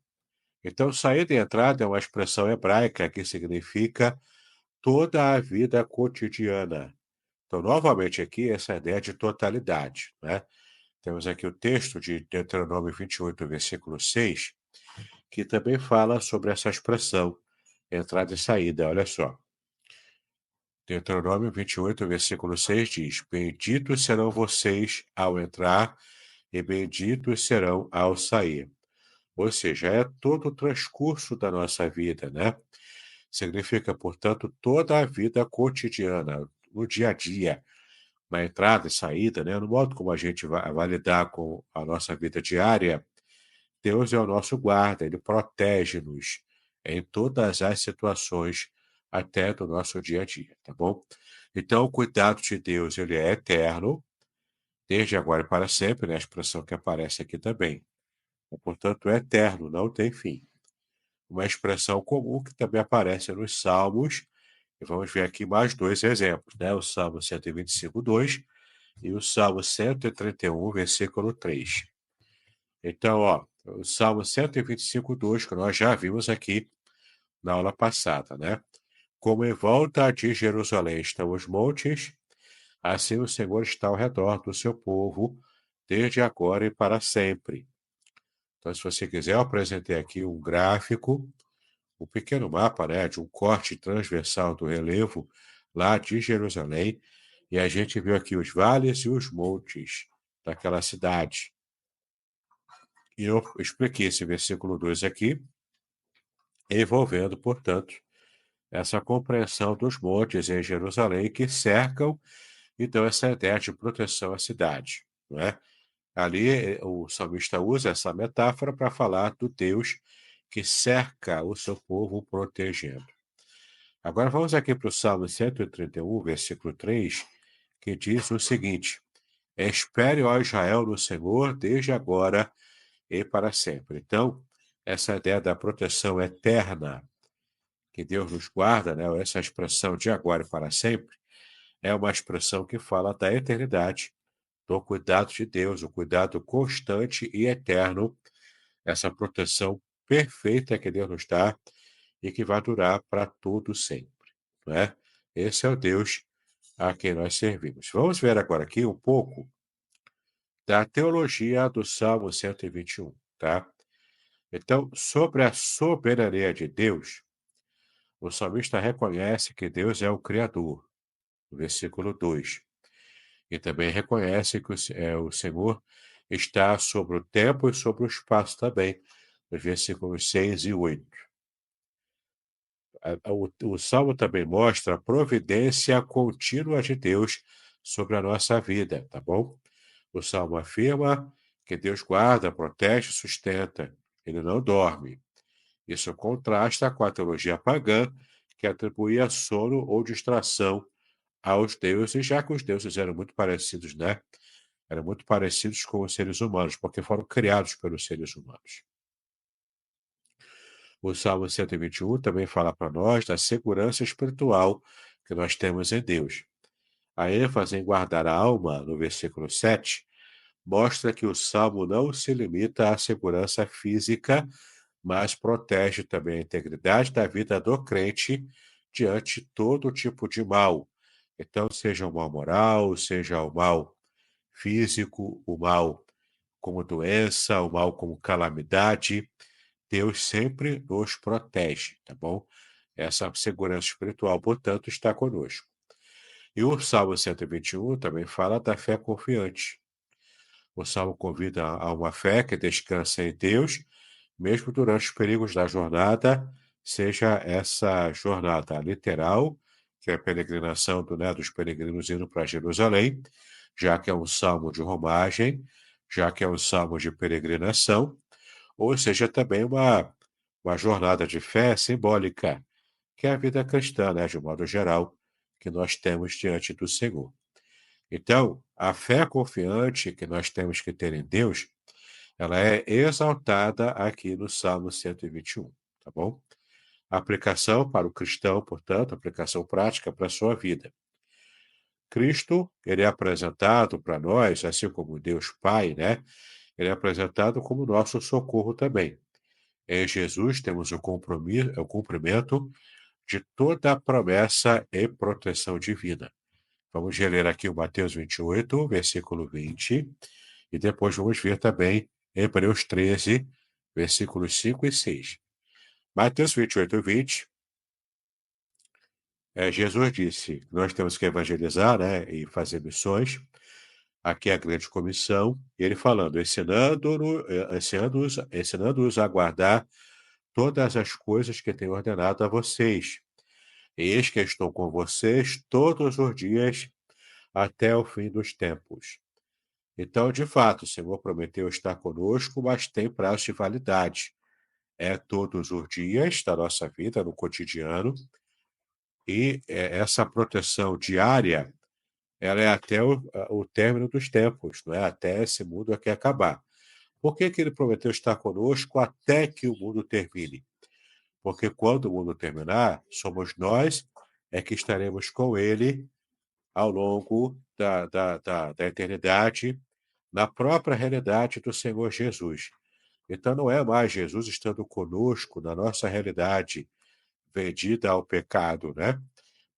Então, saída e entrada é uma expressão hebraica que significa toda a vida cotidiana. Então, novamente aqui, essa ideia de totalidade, né? Temos aqui o texto de Deuteronômio 28, versículo 6, que também fala sobre essa expressão, entrada e saída. Olha só. Deuteronômio 28, versículo 6 diz: Benditos serão vocês ao entrar e benditos serão ao sair. Ou seja, é todo o transcurso da nossa vida, né? Significa, portanto, toda a vida cotidiana, no dia a dia, na entrada e saída, né? No modo como a gente vai lidar com a nossa vida diária. Deus é o nosso guarda, ele protege-nos em todas as situações, até do nosso dia a dia, tá bom? Então, o cuidado de Deus, ele é eterno, desde agora e para sempre, né? A expressão que aparece aqui também. Portanto, é eterno, não tem fim. Uma expressão comum que também aparece nos Salmos, e vamos ver aqui mais dois exemplos, né? O Salmo 125, 2 e o Salmo 131, versículo 3. Então, ó, o Salmo 125, 2, que nós já vimos aqui na aula passada, né? Como em volta de Jerusalém estão os montes, assim o Senhor está ao redor do seu povo, desde agora e para sempre. Então, se você quiser, eu apresentei aqui um gráfico, um pequeno mapa, né, de um corte transversal do relevo lá de Jerusalém, e a gente viu aqui os vales e os montes daquela cidade. E eu expliquei esse versículo 2 aqui, envolvendo, portanto, essa compreensão dos montes em Jerusalém que cercam, então, essa ideia de proteção à cidade, não é? Ali, o salmista usa essa metáfora para falar do Deus que cerca o seu povo protegendo. Agora vamos aqui para o Salmo 131, versículo 3, que diz o seguinte: Espere, ó Israel, no Senhor, desde agora e para sempre. Então, essa ideia da proteção eterna, que Deus nos guarda, né? Essa expressão de agora e para sempre, é uma expressão que fala da eternidade, do cuidado de Deus, o cuidado constante e eterno, essa proteção perfeita que Deus nos dá e que vai durar para todo sempre, não é? Esse é o Deus a quem nós servimos. Vamos ver agora aqui um pouco da teologia do Salmo 121, tá? Então, sobre a soberania de Deus, o salmista reconhece que Deus é o Criador, no versículo 2. E também reconhece que o Senhor está sobre o tempo e sobre o espaço também, nos versículos 6 e 8. O Salmo também mostra a providência contínua de Deus sobre a nossa vida, tá bom? O Salmo afirma que Deus guarda, protege, sustenta. Ele não dorme. Isso contrasta com a teologia pagã, que atribuía sono ou distração aos deuses, já que os deuses eram muito parecidos, né? Eram muito parecidos com os seres humanos, porque foram criados pelos seres humanos. O Salmo 121 também fala para nós da segurança espiritual que nós temos em Deus. A ênfase em guardar a alma, no versículo 7, mostra que o Salmo não se limita à segurança física, mas protege também a integridade da vida do crente diante de todo tipo de mal. Então, seja o mal moral, seja o mal físico, o mal como doença, o mal como calamidade, Deus sempre nos protege, tá bom? Essa segurança espiritual, portanto, está conosco. E o Salmo 121 também fala da fé confiante. O Salmo convida a uma fé que descansa em Deus, mesmo durante os perigos da jornada, seja essa jornada literal, que é a peregrinação dos peregrinos indo para Jerusalém, já que é um salmo de romagem, já que é um salmo de peregrinação, ou seja também uma jornada de fé simbólica, que é a vida cristã, né, de um modo geral, que nós temos diante do Senhor. Então, a fé confiante que nós temos que ter em Deus, ela é exaltada aqui no Salmo 121, tá bom? A aplicação para o cristão, portanto, aplicação prática para a sua vida. Cristo, ele é apresentado para nós, assim como Deus Pai, né? Ele é apresentado como nosso socorro também. Em Jesus temos o compromisso, o cumprimento de toda a promessa e proteção divina. Vamos reler aqui o Mateus 28, versículo 20, e depois vamos ver também Hebreus 13, versículos 5 e 6. Mateus 28, 20, Jesus disse que nós temos que evangelizar, né, e fazer missões. Aqui é a grande comissão, e ele falando, ensinando-os a guardar todas as coisas que tenho ordenado a vocês. Eis que estou com vocês todos os dias até o fim dos tempos. Então, de fato, o Senhor prometeu estar conosco, mas tem prazo de validade. É todos os dias da nossa vida, no cotidiano, e essa proteção diária, ela é até o término dos tempos, não é? Até esse mundo aqui acabar. Por que que ele prometeu estar conosco até que o mundo termine? Porque quando o mundo terminar, somos nós que estaremos com ele ao longo da eternidade, na própria realidade do Senhor Jesus. Então, não é mais Jesus estando conosco na nossa realidade vendida ao pecado, né?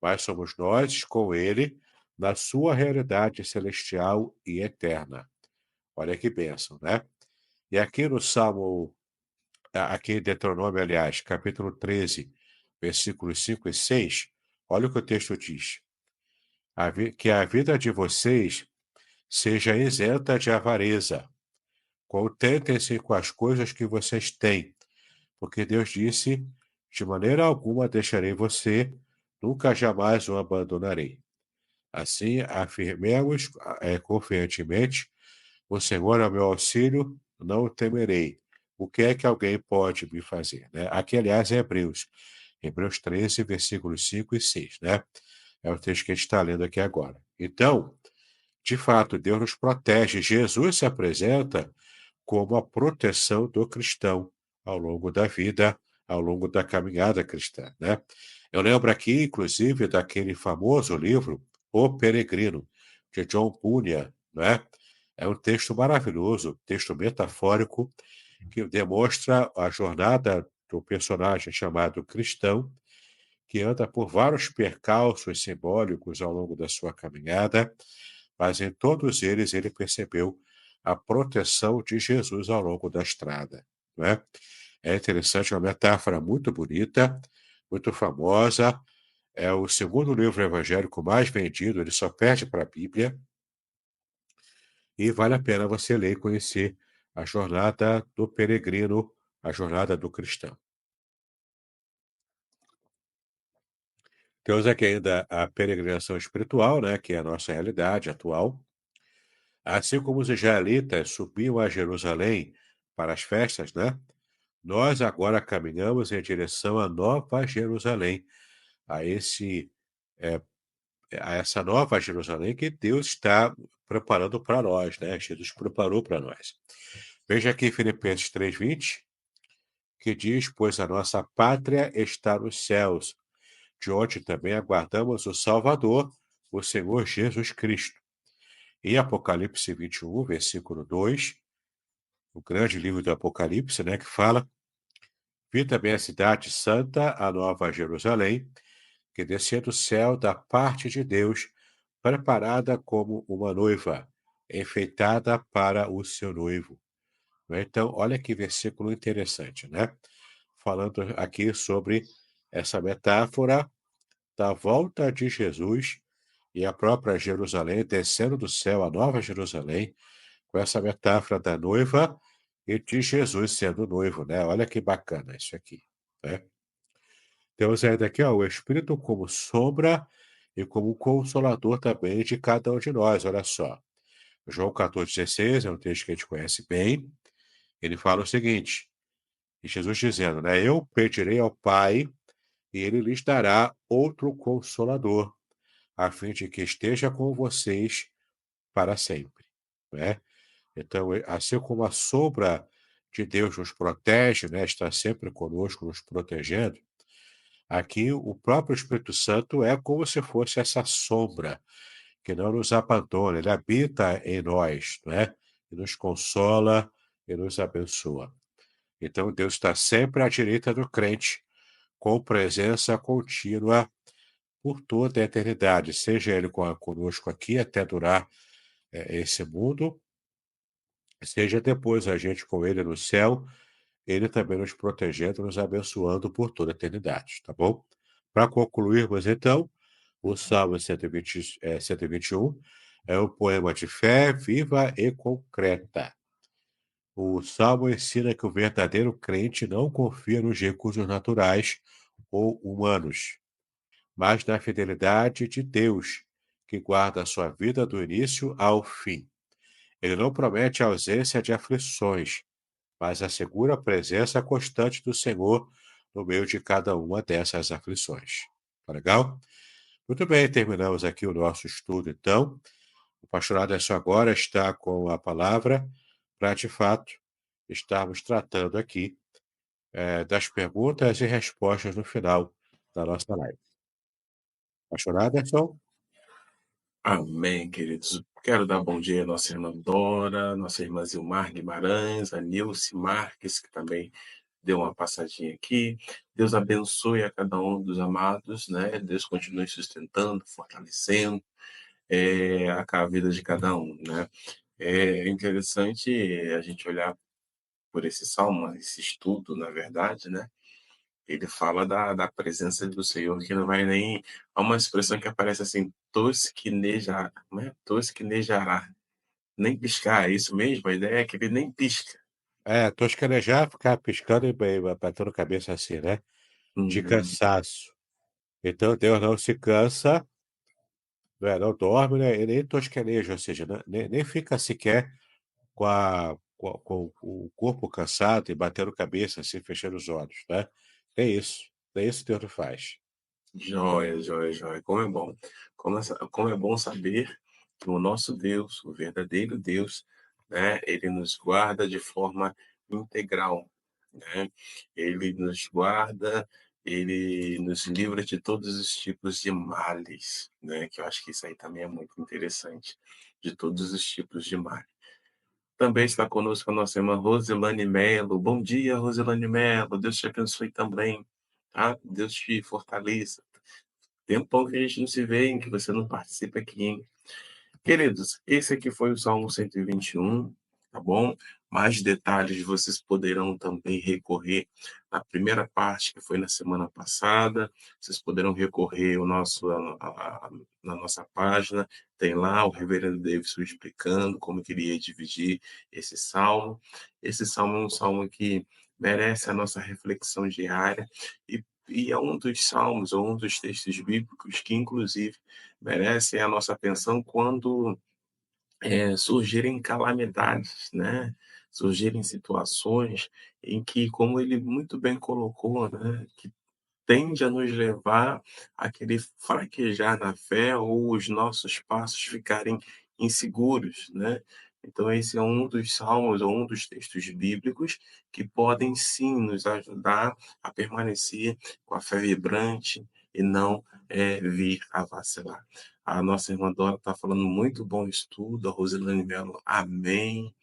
Mas somos nós com ele na sua realidade celestial e eterna. Olha que bênção, né? E aqui no Salmo, aqui em Deuteronômio, aliás, capítulo 13, versículos 5 e 6, olha o que o texto diz. Que a vida de vocês seja isenta de avareza. Contentem-se com as coisas que vocês têm, porque Deus disse: de maneira alguma deixarei você, nunca jamais o abandonarei. Assim, afirmemos confiantemente: o Senhor é o meu auxílio, não o temerei. O que é que alguém pode me fazer? Né? Aqui, aliás, é Hebreus 13, versículos 5 e 6, né? É o texto que a gente está lendo aqui agora. Então, de fato, Deus nos protege. Jesus se apresenta como a proteção do cristão ao longo da vida, ao longo da caminhada cristã, né? Eu lembro aqui, inclusive, daquele famoso livro, O Peregrino, de John Bunyan, né? É um texto maravilhoso, texto metafórico, que demonstra a jornada do personagem chamado cristão, que anda por vários percalços simbólicos ao longo da sua caminhada, mas em todos eles ele percebeu a proteção de Jesus ao longo da estrada. Não é? É interessante, uma metáfora muito bonita, muito famosa. É o segundo livro evangélico mais vendido, ele só perde para a Bíblia. E vale a pena você ler e conhecer a jornada do peregrino, a jornada do cristão. Temos aqui ainda a peregrinação espiritual, né, que é a nossa realidade atual. Assim como os israelitas subiam a Jerusalém para as festas, né? Nós agora caminhamos em direção à Nova Jerusalém, a esse eh, a essa Nova Jerusalém que Deus está preparando para nós, né? Jesus preparou para nós. Veja aqui Filipenses 3:20, que diz: "Pois a nossa pátria está nos céus, de onde também aguardamos o Salvador, o Senhor Jesus Cristo." Em Apocalipse 21, versículo 2, o grande livro do Apocalipse, né, que fala: "Vi também a cidade santa, a Nova Jerusalém, que descia do céu da parte de Deus, preparada como uma noiva, enfeitada para o seu noivo." Né? Então, olha que versículo interessante, né? Falando aqui sobre essa metáfora da volta de Jesus e a própria Jerusalém descendo do céu, a Nova Jerusalém, com essa metáfora da noiva e de Jesus sendo noivo, né? Olha que bacana isso aqui, né? Temos ainda aqui, ó, o Espírito como sombra e como consolador também de cada um de nós, olha só. João 14,16 é um texto que a gente conhece bem. Ele fala o seguinte, e Jesus dizendo, né? "Eu pedirei ao Pai e ele lhes dará outro consolador, a fim de que esteja com vocês para sempre." Né? Então, assim como a sombra de Deus nos protege, né? Está sempre conosco, nos protegendo, aqui o próprio Espírito Santo é como se fosse essa sombra que não nos abandona, ele habita em nós, né? E nos consola e nos abençoa. Então, Deus está sempre à direita do crente, com presença contínua por toda a eternidade, seja ele conosco aqui até durar esse mundo, seja depois a gente com ele no céu, ele também nos protegendo, nos abençoando por toda a eternidade, tá bom? Para concluirmos, então, o Salmo 121 é um poema de fé viva e concreta. O Salmo ensina que o verdadeiro crente não confia nos recursos naturais ou humanos, mas na fidelidade de Deus, que guarda a sua vida do início ao fim. Ele não promete a ausência de aflições, mas assegura a presença constante do Senhor no meio de cada uma dessas aflições. Tá legal? Muito bem, terminamos aqui o nosso estudo, então. O pastorado Aderson agora está com a palavra para, de fato, estarmos tratando aqui das perguntas e respostas no final da nossa live. Pastorado Aderson? Amém, queridos. Quero dar bom dia à nossa irmã Dora, nossa irmã Zilmar Guimarães, a Nilce Marques, que também deu uma passadinha aqui. Deus abençoe a cada um dos amados, né? Deus continue sustentando, fortalecendo a vida de cada um, né? É interessante a gente olhar por esse salmo, esse estudo, na verdade, né? Ele fala da presença do Senhor, que não vai nem... Há uma expressão que aparece assim, tosquenejar, né? Tosquenejará. Nem piscar, é isso mesmo? A ideia é que ele nem pisca. Toscanejar, ficar piscando e batendo cabeça assim, né? De Uhum. cansaço. Então, Deus não se cansa, não dorme, né? E nem tosqueneja, ou seja, nem fica sequer com o corpo cansado e batendo cabeça, assim, fechando os olhos, né? É isso que Deus não faz. Joia, joia, joia. Como é bom. Como é bom saber que o nosso Deus, o verdadeiro Deus, né, ele nos guarda de forma integral, né? Ele nos guarda, ele nos livra de todos os tipos de males, né? Que eu acho que isso aí também é muito interessante, de todos os tipos de males. Também está conosco a nossa irmã Roselane Melo. Bom dia, Roselane Melo. Deus te abençoe também, tá? Deus te fortaleça. Tempão que a gente não se vê, em que você não participa aqui, hein? Queridos, esse aqui foi o Salmo 121, tá bom? Mais detalhes vocês poderão também recorrer na primeira parte, que foi na semana passada. Vocês poderão recorrer na nossa página. Tem lá o reverendo Davidson explicando como queria dividir esse salmo. Esse salmo é um salmo que merece a nossa reflexão diária e e é um dos salmos, ou um dos textos bíblicos que, inclusive, merecem a nossa atenção quando surgirem calamidades, né? Surgirem situações em que, como ele muito bem colocou, né, que tende a nos levar a querer fraquejar na fé ou os nossos passos ficarem inseguros, né. Então esse é um dos salmos ou um dos textos bíblicos que podem sim nos ajudar a permanecer com a fé vibrante e não, vir a vacilar. A nossa irmã Dora está falando: "Muito bom estudo", a Rosilane Mello: "Amém",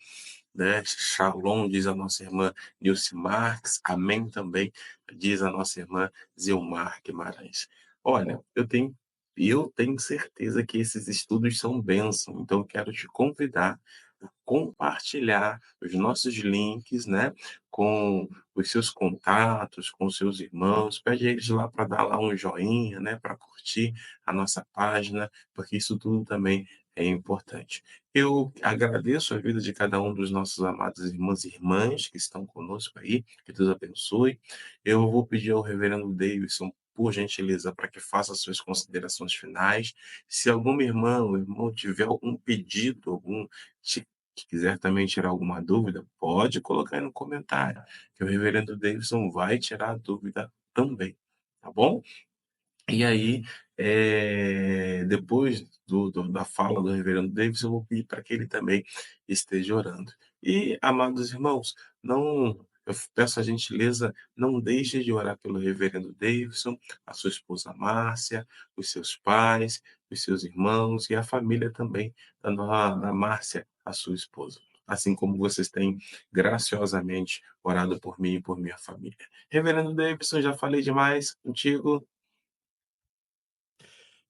né. Shalom, diz a nossa irmã Nilce Marques. Amém também, diz a nossa irmã Zilmar Guimarães. Olha, eu tenho certeza que esses estudos são bênção, então eu quero te convidar a compartilhar os nossos links, né, com os seus contatos, com os seus irmãos, pede a eles lá para dar lá um joinha, né, para curtir a nossa página, porque isso tudo também é importante. Eu agradeço a vida de cada um dos nossos amados irmãos e irmãs que estão conosco aí, que Deus abençoe. Eu vou pedir ao reverendo Davidson, por gentileza, para que faça as suas considerações finais. Se alguma irmã ou irmão tiver algum pedido, que quiser também tirar alguma dúvida, pode colocar aí no comentário, que o reverendo Davidson vai tirar a dúvida também, tá bom? E aí, depois da fala do reverendo Davis, eu vou pedir para que ele também esteja orando. E, amados irmãos, eu peço a gentileza, não deixe de orar pelo reverendo Davidson, a sua esposa Márcia, os seus pais, os seus irmãos e a família também da Márcia, a sua esposa. Assim como vocês têm graciosamente orado por mim e por minha família. Reverendo Davidson, já falei demais contigo.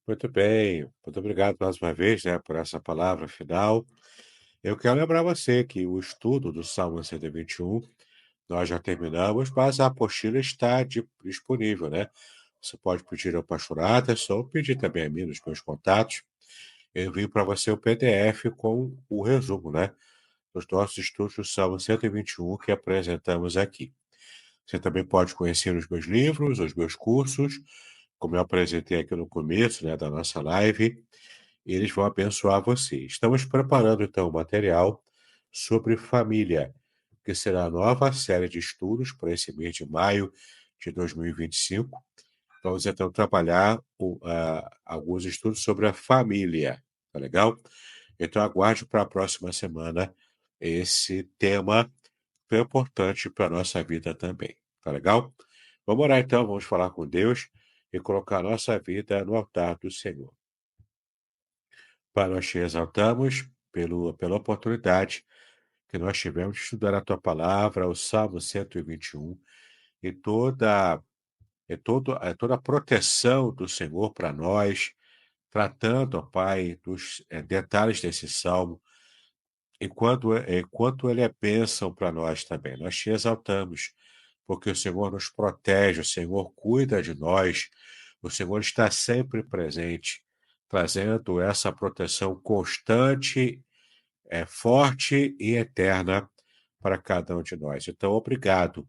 Muito bem, muito obrigado mais uma vez, né, por essa palavra final. Eu quero lembrar você que o estudo do Salmo 121 nós já terminamos, mas a apostila está disponível, né? Você pode pedir ao pastor Aderson ou pedir também a mim nos meus contatos. Eu envio para você o PDF com o resumo, né? Dos nossos estudos do Salmo 121 que apresentamos aqui. Você também pode conhecer os meus livros, os meus cursos, como eu apresentei aqui no começo, né, da nossa live. Eles vão abençoar você. Estamos preparando, então, o material sobre família, que será a nova série de estudos para esse mês de maio de 2025. Vamos, então, trabalhar alguns estudos sobre a família, tá legal? Então, aguarde para a próxima semana esse tema tão importante para a nossa vida também, tá legal? Vamos orar, então, vamos falar com Deus e colocar a nossa vida no altar do Senhor. Pai, nós te exaltamos pela oportunidade que nós tivemos de estudar a tua palavra, o Salmo 121, e toda a proteção do Senhor para nós, tratando, ó Pai, dos detalhes desse salmo, enquanto ele é bênção para nós também. Nós te exaltamos, porque o Senhor nos protege, o Senhor cuida de nós, o Senhor está sempre presente, trazendo essa proteção constante, forte e eterna para cada um de nós. Então, obrigado.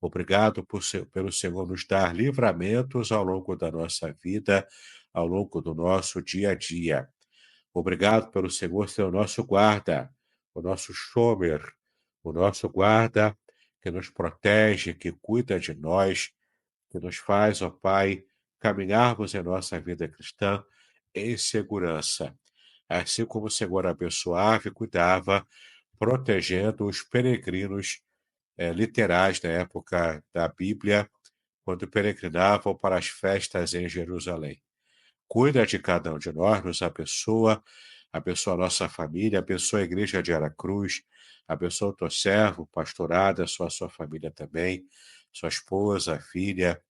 Obrigado pelo Senhor nos dar livramentos ao longo da nossa vida, ao longo do nosso dia a dia. Obrigado pelo Senhor ser o nosso guarda, o nosso shomer, o nosso guarda que nos protege, que cuida de nós, que nos faz, ó Pai, caminharmos em nossa vida cristã em segurança. Assim como o Senhor abençoava e cuidava, protegendo os peregrinos literais na época da Bíblia, quando peregrinavam para as festas em Jerusalém. Cuida de cada um de nós, nos abençoa a nossa família, abençoa a igreja de Aracruz, abençoa o teu servo, pastorada, sua família também, sua esposa, filha.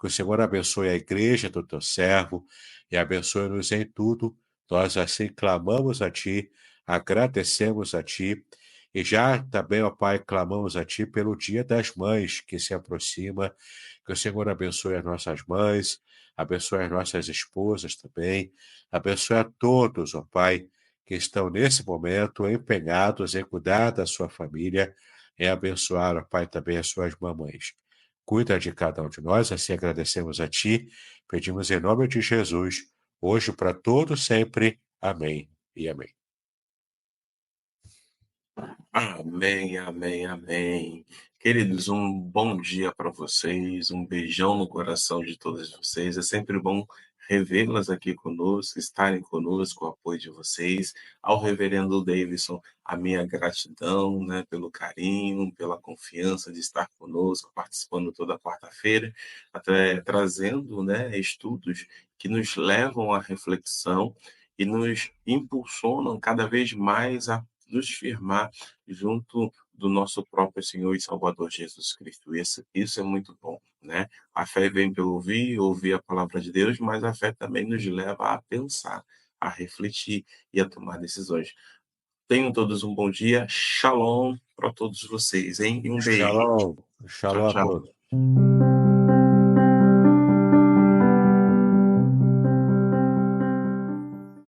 Que o Senhor abençoe a igreja do teu servo e abençoe-nos em tudo. Nós assim clamamos a ti, agradecemos a ti e já também, ó Pai, clamamos a ti pelo Dia das Mães que se aproxima. Que o Senhor abençoe as nossas mães, abençoe as nossas esposas também, abençoe a todos, ó Pai, que estão nesse momento empenhados em cuidar da sua família e abençoar, ó Pai, também as suas mamães. cuida de cada um de nós. Assim agradecemos a Ti, pedimos em nome de Jesus, hoje para todos sempre. Amém e amém. Amém, amém, amém. Queridos, um bom dia para vocês, um beijão no coração de todos vocês. É sempre bom revê-las aqui conosco, estarem conosco, o apoio de vocês. Ao reverendo Davidson, a minha gratidão, né, pelo carinho, pela confiança de estar conosco, participando toda quarta-feira, até trazendo, né, estudos que nos levam à reflexão e nos impulsionam cada vez mais a nos firmar junto do nosso próprio Senhor e Salvador Jesus Cristo. Isso é muito bom, né? A fé vem pelo ouvir, ouvir a palavra de Deus, mas a fé também nos leva a pensar, a refletir e a tomar decisões. Tenham todos um bom dia. Shalom para todos vocês, hein? E um beijo. Shalom. Tchau, Shalom a tchau. todos.